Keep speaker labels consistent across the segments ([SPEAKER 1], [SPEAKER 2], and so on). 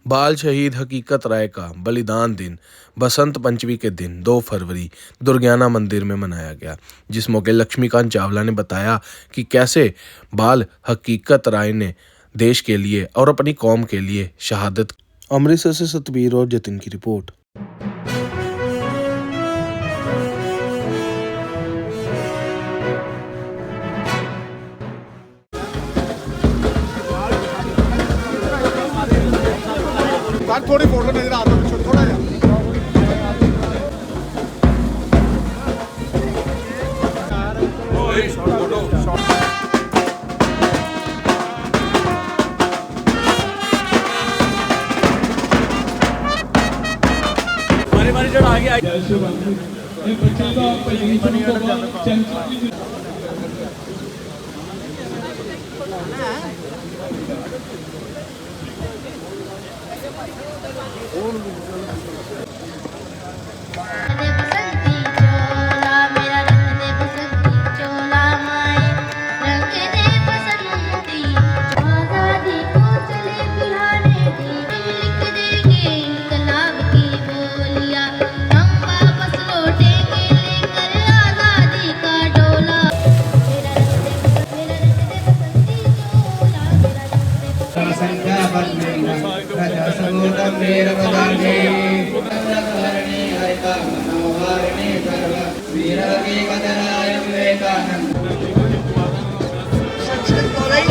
[SPEAKER 1] बाल शहीद हकीकत राय का बलिदान दिन बसंत पंचमी के दिन 2 फरवरी दुर्गियाना मंदिर में मनाया गया। जिस मौके लक्ष्मीकांत चावला ने बताया कि कैसे बाल हकीकत राय ने देश के लिए और अपनी कौम के लिए शहादत। अमृतसर से सतबीर और जतिन की रिपोर्ट।
[SPEAKER 2] थोड़ी फोटो नजर आता है थोड़ा
[SPEAKER 3] हमारी जड़ आगे आई।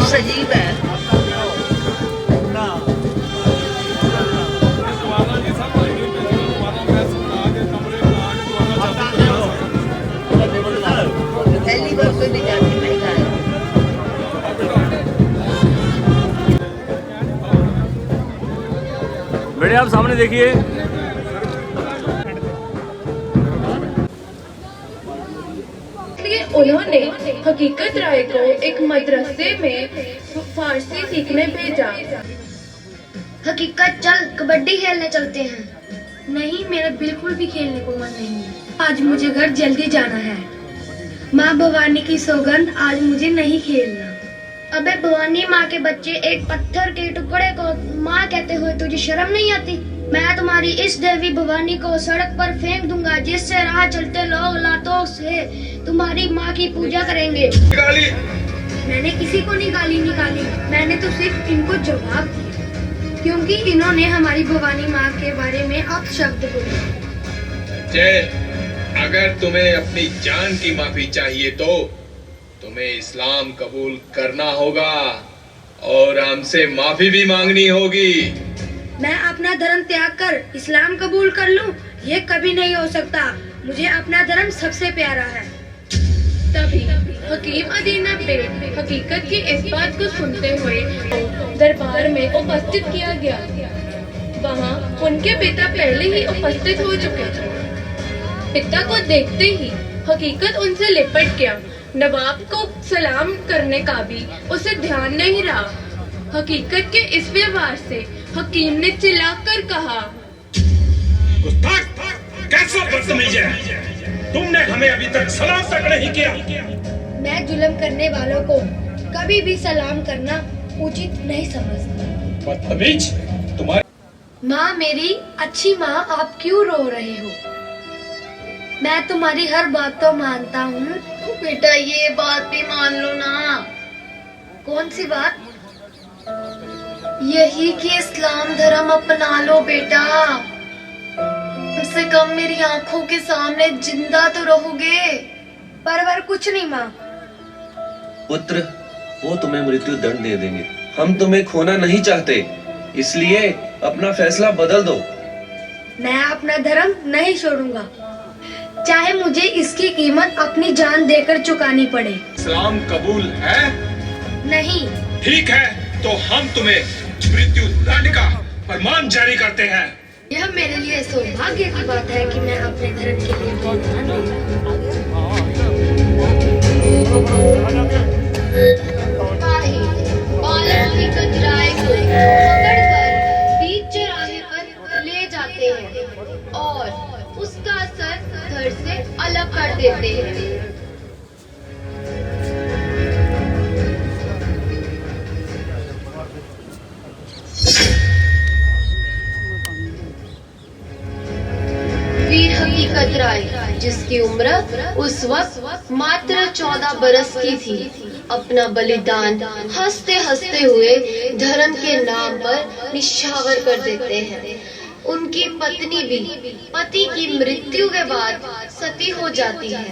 [SPEAKER 4] शहीद है। पहली बार कोई विद्यार्थी नहीं आया।
[SPEAKER 3] बेटे आप सामने देखिए।
[SPEAKER 5] उन्होंने हकीकत राय को एक मदरसे में फारसी सीखने भेजा।
[SPEAKER 6] हकीकत चल कबड्डी खेलने चलते हैं। नहीं, मेरा बिल्कुल भी खेलने को मन नहीं है। आज मुझे घर जल्दी जाना है। माँ भवानी की सौगंध, आज मुझे नहीं खेलना। अबे भवानी, माँ के बच्चे एक पत्थर के टुकड़े को माँ कहते हुए तुझे शर्म नहीं आती? मैं तुम्हारी इस देवी भवानी को सड़क पर फेंक दूंगा, जिससे राह चलते लोग लातों से तुम्हारी माँ की पूजा करेंगे। मैंने किसी को नहीं गाली निकाली, मैंने तो सिर्फ इनको जवाब दिया, क्योंकि इन्होंने हमारी भवानी माँ के बारे में अपशब्द बोले।
[SPEAKER 7] अगर तुम्हें अपनी जान की माफी चाहिए तो तुम्हें इस्लाम कबूल करना होगा और हमसे माफी भी मांगनी होगी।
[SPEAKER 6] मैं अपना धर्म त्याग कर इस्लाम कबूल कर लूं, ये कभी नहीं हो सकता। मुझे अपना धर्म सबसे प्यारा है।
[SPEAKER 5] तभी हकीम अदीना पे हकीकत की इस बात को सुनते हुए दरबार में उपस्थित किया गया। वहाँ उनके पिता पहले ही उपस्थित हो चुके थे। पिता को देखते ही हकीकत उनसे लिपट गया। नवाब को सलाम करने का भी उसे ध्यान नहीं रहा। हकीकत के इस व्यवहार से हकीम ने चिल्लाकर कहा,
[SPEAKER 8] कैसा बदतमीज है, तुमने हमें अभी तक सलाम तक नहीं किया।
[SPEAKER 6] मैं जुल्म करने वालों को कभी भी सलाम करना उचित नहीं समझता।
[SPEAKER 8] बदतमीज, तुम्हारी
[SPEAKER 6] माँ मेरी अच्छी माँ, आप क्यों रो रहे हो? मैं तुम्हारी हर बात तो मानता हूँ।
[SPEAKER 4] बेटा ये बात भी मान लो ना।
[SPEAKER 6] कौन सी बात? यही कि इस्लाम धर्म अपना लो बेटा। कम से कम मेरी आंखों के सामने जिंदा तो रहोगे। पर कुछ नहीं माँ।
[SPEAKER 9] पुत्र, वो तुम्हें मृत्यु दंड दे देंगे। हम तुम्हें खोना नहीं चाहते, इसलिए अपना फैसला बदल दो।
[SPEAKER 6] मैं अपना धर्म नहीं छोड़ूंगा, चाहे मुझे इसकी कीमत अपनी जान देकर चुकानी पड़े।
[SPEAKER 7] इस्लाम कबूल है?
[SPEAKER 6] नहीं।
[SPEAKER 7] ठीक है, तो हम तुम्हें मृत्यु दंड का फरमान जारी करते हैं।
[SPEAKER 6] यह मेरे लिए सौभाग्य की बात है कि मैं अपने धर्म के लिए बलिदान बीच चौराहे पर ले जाते हैं और उसका सर धड़ से अलग कर देते हैं।
[SPEAKER 5] जिसकी उम्र उस वक्त मात्र 14 बरस की थी, अपना बलिदान हंसते हंसते हुए धर्म के नाम पर निछावर कर देते हैं। उनकी पत्नी भी पति की मृत्यु के बाद सती हो जाती है।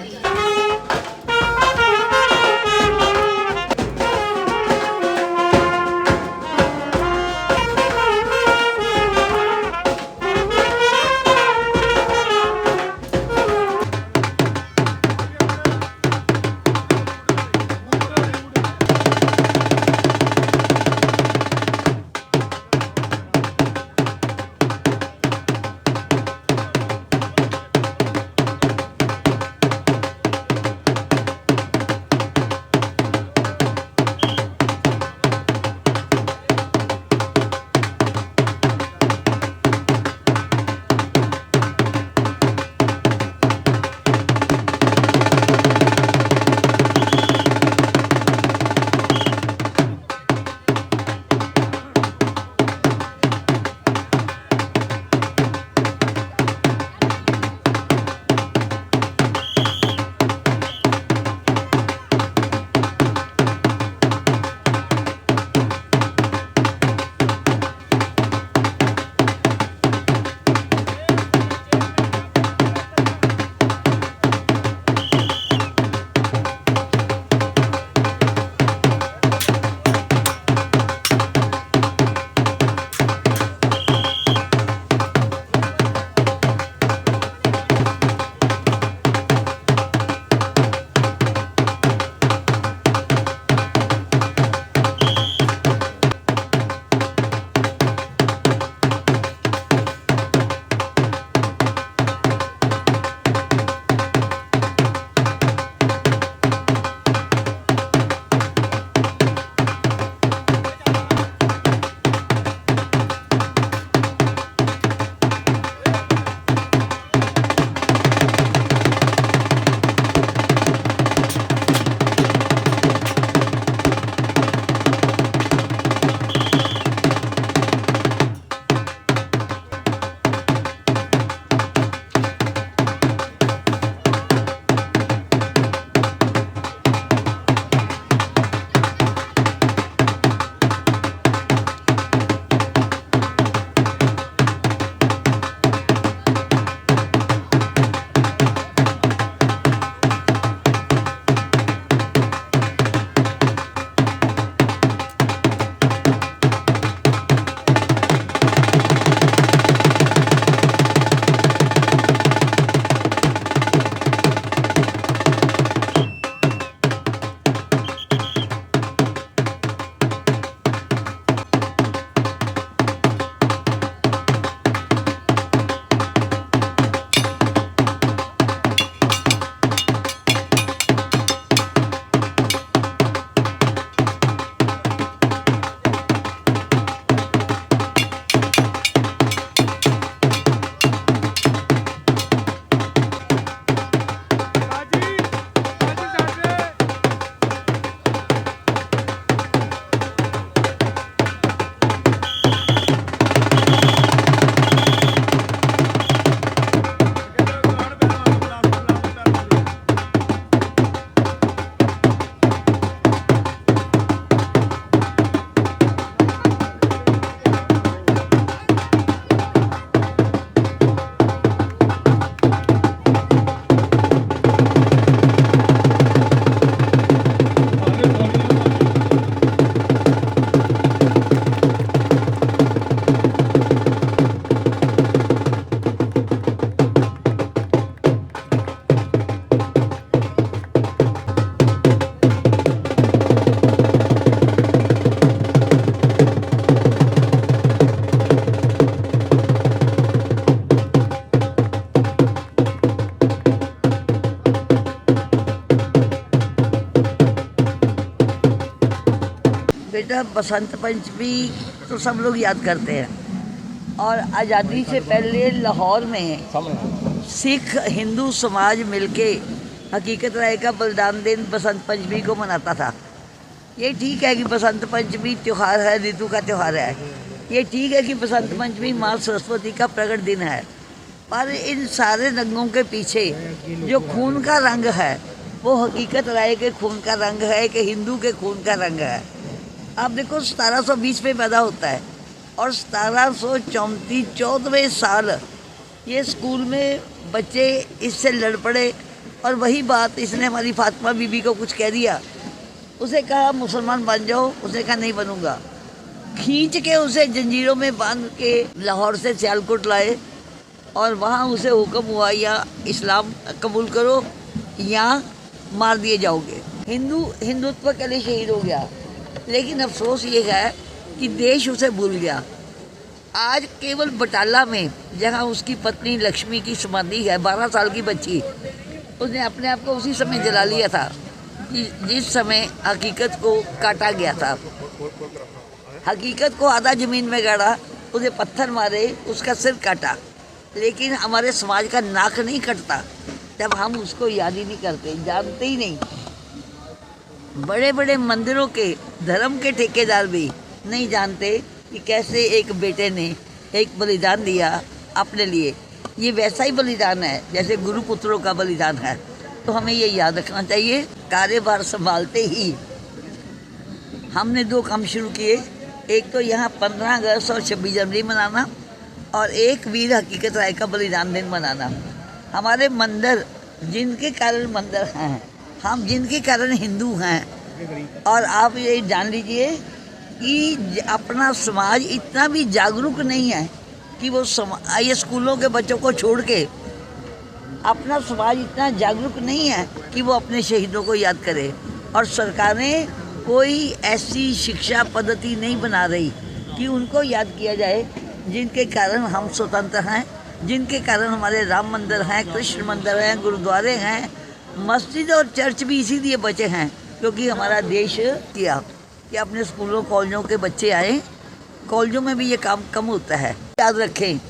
[SPEAKER 10] बेटा बसंत पंचमी तो सब लोग याद करते हैं और आज़ादी से पहले लाहौर में सिख हिंदू समाज मिलके हकीकत राय का बलिदान दिन बसंत पंचमी को मनाता था। ये ठीक है कि बसंत पंचमी त्यौहार है, ऋतु का त्यौहार है। ये ठीक है कि बसंत पंचमी माँ सरस्वती का प्रकट दिन है, पर इन सारे रंगों के पीछे जो खून का रंग है वो हकीकत राय के खून का रंग है कि हिंदू के खून का रंग है। आप देखो 1720 में पैदा होता है और 1734 14वें साल ये स्कूल में बच्चे इससे लड़ पड़े और वही बात इसने हमारी फातिमा बीबी को कुछ कह दिया। उसे कहा मुसलमान बन जाओ, उसने कहा नहीं बनूंगा। खींच के उसे जंजीरों में बांध के लाहौर से सियालकोट लाए और वहाँ उसे हुक्म हुआ या इस्लाम कबूल करो या मार दिए जाओगे। हिंदुत्व के लिए शहीद हो गया, लेकिन अफसोस ये है कि देश उसे भूल गया। आज केवल बटाला में जहाँ उसकी पत्नी लक्ष्मी की समाधि है, 12 साल की बच्ची, उसने अपने आप को उसी समय जला लिया था जिस समय हकीकत को काटा गया था। हकीकत को आधा ज़मीन में गाड़ा, उसे पत्थर मारे, उसका सिर काटा, लेकिन हमारे समाज का नाक नहीं कटता जब हम उसको याद ही नहीं करते, जानते ही नहीं। बड़े बड़े मंदिरों के धर्म के ठेकेदार भी नहीं जानते कि कैसे एक बेटे ने एक बलिदान दिया अपने लिए। ये वैसा ही बलिदान है जैसे गुरुपुत्रों का बलिदान है। तो हमें ये याद रखना चाहिए। कार्यभार संभालते ही हमने 2 काम शुरू किए, एक तो यहाँ 15 अगस्त और 26 जनवरी मनाना और एक वीर हकीकत राय का बलिदान दिन मनाना। हमारे मंदिर जिनके कारण मंदिर हैं, हम जिनके कारण हिंदू हैं, और आप ये जान लीजिए कि अपना समाज इतना भी जागरूक नहीं है कि वो ये स्कूलों के बच्चों को छोड़ के, अपना समाज इतना जागरूक नहीं है कि वो अपने शहीदों को याद करे। और सरकारें कोई ऐसी शिक्षा पद्धति नहीं बना रही कि उनको याद किया जाए जिनके कारण हम स्वतंत्र हैं, जिनके कारण हमारे राम मंदिर हैं, कृष्ण मंदिर हैं, गुरुद्वारे हैं, मस्जिद और चर्च भी इसीलिए बचे हैं क्योंकि हमारा देश किया कि अपने स्कूलों कॉलेजों के बच्चे आए। कॉलेजों में भी ये काम कम होता है। याद रखें,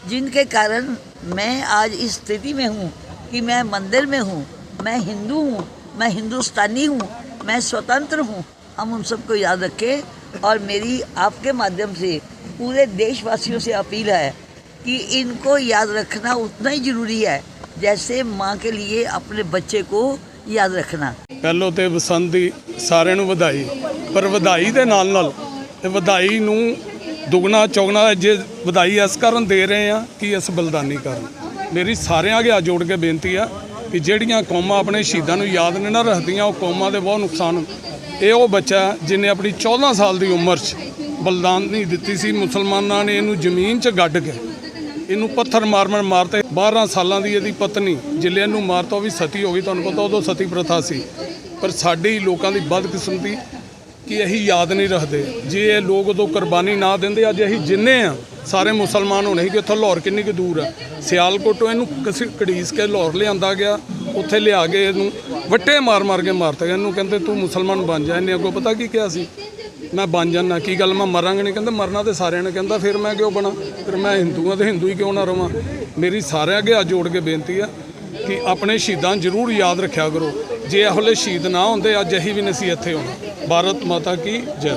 [SPEAKER 10] जिनके कारण मैं आज इस स्थिति में हूँ कि मैं मंदिर में हूँ, मैं हिंदू हूँ, मैं हिंदुस्तानी हूँ, मैं स्वतंत्र हूँ। हम उन सबको याद रखें और मेरी आपके माध्यम से पूरे देशवासियों से अपील है कि इनको याद रखना उतना ही ज़रूरी है जैसे माँ के लिए अपने बच्चे को याद रखना।
[SPEAKER 11] ਪਹਿਲੋਂ ਤੇ ਬਸੰਤ ਦੀ ਸਾਰਿਆਂ ਨੂੰ ਵਧਾਈ, ਪਰ ਵਧਾਈ ਦੇ ਨਾਲ ਤੇ ਵਧਾਈ ਨੂੰ ਦੁਗਣਾ ਚੌਗਣਾ ਜੇ ਵਧਾਈ ਇਸ ਕਾਰਨ ਦੇ ਰਹੇ ਆ ਕਿ ਇਸ ਬਲਿਦਾਨੀ ਕਾਰਨ। ਮੇਰੀ ਸਾਰਿਆਂ ਅੱਗੇ ਹੱਥ ਜੋੜ ਕੇ ਬੇਨਤੀ ਆ ਕਿ ਜਿਹੜੀਆਂ ਕੌਮਾਂ ਆਪਣੇ ਸ਼ਹੀਦਾਂ ਨੂੰ ਯਾਦ ਨਹੀਂ ਨਾ ਰੱਖਦੀਆਂ ਉਹ ਕੌਮਾਂ ਦੇ ਬਹੁਤ ਨੁਕਸਾਨ। ਇਹ ਉਹ ਬੱਚਾ ਜਿਹਨੇ ਆਪਣੀ 14 ਸਾਲ ਦੀ ਉਮਰ 'ਚ ਬਲਿਦਾਨ ਨਹੀਂ ਦਿੱਤੀ ਸੀ। ਮੁਸਲਮਾਨਾਂ ਨੇ ਇਹਨੂੰ ਜ਼ਮੀਨ 'ਚ ਗੱਡ ਕੇ ਇਹਨੂੰ ਪੱਥਰ ਮਾਰਤੇ। 12 ਸਾਲਾਂ ਦੀ ਇਹਦੀ ਪਤਨੀ ਜਿੱਲੇ ਇਹਨੂੰ ਮਾਰਤਾ, ਉਹ ਵੀ ਸਤੀ ਹੋ ਗਈ। ਤੁਹਾਨੂੰ ਪਤਾ ਉਦੋਂ ਸਤੀ ਪ੍ਰਥਾ ਸੀ, ਪਰ ਸਾਡੇ ਲੋਕਾਂ ਦੀ ਬਦਕਿਸਮਤੀ ਕਿ ਅਸੀਂ ਯਾਦ ਨਹੀਂ ਰੱਖਦੇ। ਜੇ ਇਹ ਲੋਕ ਉਦੋਂ ਕੁਰਬਾਨੀ ਨਾ ਦਿੰਦੇ ਅੱਜ ਅਸੀਂ ਜਿੰਨੇ ਆ ਸਾਰੇ ਮੁਸਲਮਾਨ ਹੋਣੇ ਸੀ। ਕਿ ਇੱਥੋਂ ਲਾਹੌਰ ਕਿੰਨੀ ਕੁ ਦੂਰ ਹੈ, ਸਿਆਲਕੋਟੋਂ ਇਹਨੂੰ ਘੜੀਸ ਕੇ ਲਾਹੌਰ ਲਿਆਂਦਾ ਗਿਆ। ਉੱਥੇ ਲਿਆ ਕੇ ਇਹਨੂੰ ਵੱਟੇ ਮਾਰ ਕੇ ਮਾਰਤਾ ਗਿਆ। ਇਹਨੂੰ ਕਹਿੰਦੇ ਤੂੰ ਮੁਸਲਮਾਨ ਬਣ ਜਾ। ਇਹਨੇ ਅੱਗੋਂ ਪਤਾ ਕੀ ਕਿਹਾ ਸੀ, ਮੈਂ ਬਣ ਜਾਣਾ। ਕੀ ਗੱਲ ਮੈਂ ਮਰਾਂਗੇ ਨਹੀਂ? ਕਹਿੰਦਾ ਮਰਨਾ ਤੇ ਸਾਰਿਆਂ ਨੇ। ਕਹਿੰਦਾ ਫਿਰ ਮੈਂ ਕਿਉਂ ਬਣਾ? ਫਿਰ ਮੈਂ ਹਿੰਦੂ ਹਾਂ ਤੇ ਹਿੰਦੂ ਹੀ ਕਿਉਂ ਨਾ ਰਵਾਂ? ਮੇਰੀ ਸਾਰਿਆਂ ਅੱਗੇ ਹੱਥ ਜੋੜ ਕੇ ਬੇਨਤੀ ਆ ਕਿ ਆਪਣੇ ਸ਼ਹੀਦਾਂ ਜ਼ਰੂਰ ਯਾਦ ਰੱਖਿਆ ਕਰੋ। ਜੇ ਇਹੋ ਜਿਹੇ ਸ਼ਹੀਦ ਨਾ ਹੁੰਦੇ ਅੱਜ ਅਸੀਂ ਵੀ ਨਹੀਂ ਸੀ ਇੱਥੇ ਹੋਣਾ। ਭਾਰਤ ਮਾਤਾ ਕੀ ਜੈ।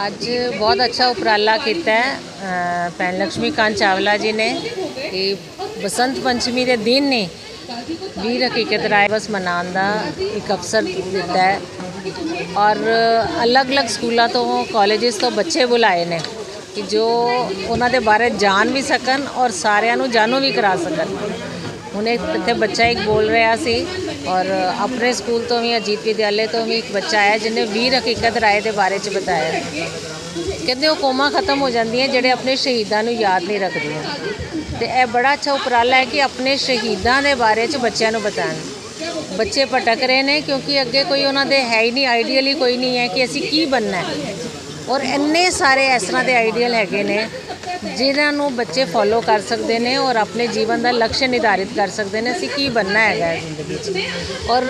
[SPEAKER 12] ਅੱਜ ਬਹੁਤ ਅੱਛਾ ਉਪਰਾਲਾ ਕੀਤਾ ਹੈ ਭੈਣ ਲక్ష్ਮੀ ਕਾਂਤ ਚਾਵਲਾ ਜੀ ਨੇ ਕਿ ਬਸੰਤ ਪੰਚਮੀ ਦੇ ਦਿਨ ਨੇ ਵੀਰ ਹਕੀਕਤ ਰਾਏ ਦਿਵਸ ਮਨਾਉਣ ਦਾ ਇੱਕ ਅਵਸਰ ਦਿੱਤਾ ਹੈ। ਔਰ ਅਲੱਗ-ਅਲੱਗ ਸਕੂਲਾਂ ਤੋਂ ਕਾਲਜਿਸ ਤੋਂ ਬੱਚੇ ਬੁਲਾਏ ਨੇ ਕਿ ਜੋ ਉਹਨਾਂ ਦੇ ਬਾਰੇ ਜਾਣ ਵੀ ਸਕਣ ਔਰ ਸਾਰਿਆਂ ਨੂੰ ਜਾਣੂ ਵੀ ਕਰਾ ਸਕਣ। ਹੁਣ ਇੱਥੇ ਬੱਚਾ ਇੱਕ ਬੋਲ ਰਿਹਾ ਸੀ ਔਰ ਆਪਣੇ ਸਕੂਲ ਤੋਂ ਵੀ ਅਜੀਤ ਵਿਦਿਆਲੇ ਤੋਂ ਵੀ ਇੱਕ ਬੱਚਾ ਆਇਆ ਜਿਹਨੇ ਵੀਰ ਹਕੀਕਤ ਰਾਏ ਦੇ ਬਾਰੇ 'ਚ ਬਤਾਇਆ। ਕਹਿੰਦੇ ਉਹ ਕੌਮਾਂ ਖਤਮ ਹੋ ਜਾਂਦੀਆਂ ਜਿਹੜੇ ਆਪਣੇ ਸ਼ਹੀਦਾਂ ਨੂੰ ਯਾਦ ਨਹੀਂ ਰੱਖਦੀਆਂ। ਅਤੇ ਇਹ ਬੜਾ ਅੱਛਾ ਉਪਰਾਲਾ ਹੈ ਕਿ ਆਪਣੇ ਸ਼ਹੀਦਾਂ ਦੇ ਬਾਰੇ 'ਚ ਬੱਚਿਆਂ ਨੂੰ ਬਤਾਉਣ। ਬੱਚੇ ਭਟਕ ਰਹੇ ਨੇ ਕਿਉਂਕਿ ਅੱਗੇ ਕੋਈ ਉਹਨਾਂ ਦੇ ਹੈ ਹੀ ਨਹੀਂ, ਆਈਡੀਅਲ ਹੀ ਕੋਈ ਨਹੀਂ ਹੈ ਕਿ ਅਸੀਂ ਕੀ ਬਣਨਾ ਹੈ। ਔਰ ਇੰਨੇ ਸਾਰੇ ਇਸ ਤਰ੍ਹਾਂ ਦੇ ਆਈਡੀਅਲ ਹੈਗੇ ਨੇ ਜਿਨ੍ਹਾਂ ਨੂੰ ਬੱਚੇ ਫੋਲੋ ਕਰ ਸਕਦੇ ਨੇ ਔਰ ਆਪਣੇ ਜੀਵਨ ਦਾ ਲਕਸ਼ ਨਿਰਧਾਰਿਤ ਕਰ ਸਕਦੇ ਨੇ ਅਸੀਂ ਕੀ ਬਣਨਾ ਹੈਗਾ ਜ਼ਿੰਦਗੀ 'ਚ। ਔਰ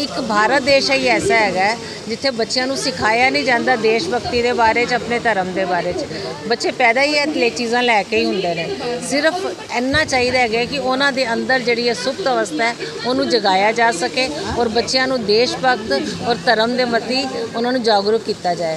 [SPEAKER 12] ਇੱਕ ਭਾਰਤ ਦੇਸ਼ ਹੀ ਐਸਾ ਹੈਗਾ ਜਿੱਥੇ ਬੱਚਿਆਂ ਨੂੰ ਸਿਖਾਇਆ ਨਹੀਂ ਜਾਂਦਾ ਦੇਸ਼ ਭਗਤੀ ਦੇ ਬਾਰੇ 'ਚ, ਆਪਣੇ ਧਰਮ ਦੇ ਬਾਰੇ 'ਚ। ਬੱਚੇ ਪੈਦਾ ਹੀ ਇਹ ਚੀਜ਼ਾਂ ਲੈ ਕੇ ਹੀ ਹੁੰਦੇ ਨੇ। ਸਿਰਫ ਇੰਨਾ ਚਾਹੀਦਾ ਹੈਗਾ ਕਿ ਉਹਨਾਂ ਦੇ ਅੰਦਰ ਜਿਹੜੀ ਇਹ ਸੁਪਤ ਅਵਸਥਾ ਹੈ ਉਹਨੂੰ ਜਗਾਇਆ ਜਾ ਸਕੇ ਔਰ ਬੱਚਿਆਂ ਨੂੰ ਦੇਸ਼ ਭਗਤ ਔਰ ਧਰਮ ਦੇ ਪ੍ਰਤੀ ਉਹਨਾਂ ਨੂੰ ਜਾਗਰੂਕ ਕੀਤਾ ਜਾਏ।